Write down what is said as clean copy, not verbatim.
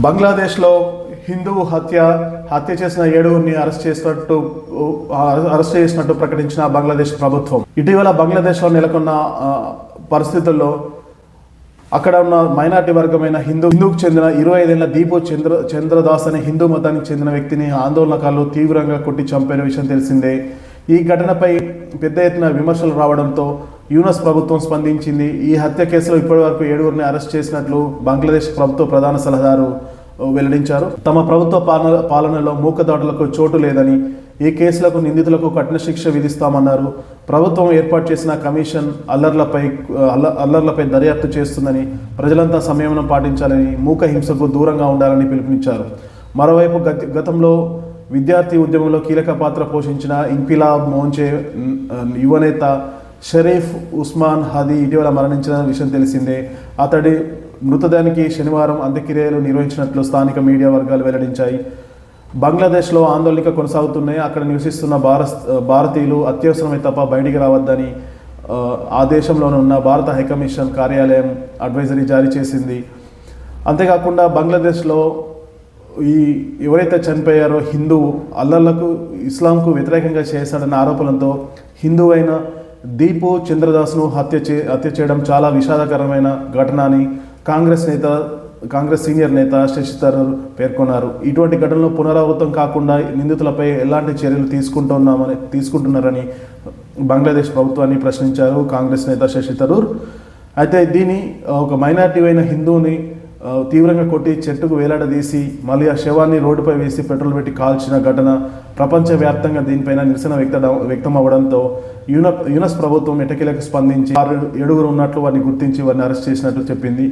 బంగ్లాదేశ్లో హిందూ హత్య చేసిన 7గురిని అరెస్ట్ చేసినట్టు ప్రకటించిన బంగ్లాదేశ్ ప్రభుత్వం. ఇటీవల బంగ్లాదేశ్లో నెలకొన్న పరిస్థితుల్లో అక్కడ ఉన్న మైనార్టీ వర్గమైన హిందూకు చెందిన 25 ఏళ్ల దీపు చంద్రదాస్ అనే హిందూ మతానికి చెందిన వ్యక్తిని ఆందోళనకారులు తీవ్రంగా కొట్టి చంపిన విషయం తెలిసిందే. ఈ ఘటనపై పెద్ద ఎత్తున విమర్శలు రావడంతో యూనస్ ప్రభుత్వం స్పందించింది. ఈ హత్య కేసులో ఇప్పటివరకు 7గురిని అరెస్ట్ చేసినట్లు బంగ్లాదేశ్ ప్రభుత్వ ప్రధాన సలహాదారు వెల్లడించారు. తమ ప్రభుత్వ పాలనలో మూకదాడులకు చోటు లేదని, ఈ కేసులకు నిందితులకు కఠిన శిక్ష విధిస్తామన్నారు. ప్రభుత్వం ఏర్పాటు చేసిన కమిషన్ అల్లర్లపై దర్యాప్తు చేస్తుందని, ప్రజలంతా సంయమనం పాటించాలని, మూక హింసకు దూరంగా ఉండాలని పిలుపునిచ్చారు. మరోవైపు గతంలో విద్యార్థి ఉద్యమంలో కీలక పాత్ర పోషించిన ఇంక్విలాబ్ మోంచే యువనేత షరీఫ్ ఉస్మాన్ హదీ ఇటీవల మరణించిన విషయం తెలిసిందే. అతడి మృతదేహానికి శనివారం అంత్యక్రియలు నిర్వహించినట్లు స్థానిక మీడియా వర్గాలు వెల్లడించాయి. బంగ్లాదేశ్లో ఆందోళన కొనసాగుతున్నాయి. అక్కడ నివసిస్తున్న భారతీయులు అత్యవసరమే తప్ప బయటికి రావద్దని ఆ దేశంలోనే ఉన్న భారత హైకమిషన్ కార్యాలయం అడ్వైజరీ జారీ చేసింది. అంతేకాకుండా బంగ్లాదేశ్లో ఎవరైతే చనిపోయారో హిందువు అల్లర్లకు ఇస్లాంకు వ్యతిరేకంగా చేశాడన్న ఆరోపణలతో హిందువు అయిన దీపు చంద్రదాస్ను హత్య చేయడం చాలా విషాదకరమైన ఘటన అని కాంగ్రెస్ సీనియర్ నేత శశి థరూర్ పేర్కొన్నారు. ఇటువంటి ఘటనలు పునరావృతం కాకుండా నిందితులపై ఎలాంటి చర్యలు తీసుకుంటున్నారని బంగ్లాదేశ్ ప్రభుత్వాన్ని ప్రశ్నించారు కాంగ్రెస్ నేత శశి థరూర్. అయితే దీని ఒక మైనారిటీ అయిన హిందువుని తీవ్రంగా కొట్టి చెట్టుకు వేలాడదీసి మళ్ళీ ఆ శవాన్ని రోడ్డుపై వేసి పెట్రోల్ పెట్టి కాల్చిన ఘటన ప్రపంచవ్యాప్తంగా దీనిపైన నిరసన వ్యక్తం అవ్వడంతో యూనస్ ప్రభుత్వం ఎటకీలకు స్పందించి 7గురు ఉన్నట్లు వారిని గుర్తించి వారిని అరెస్ట్ చేసినట్లు చెప్పింది.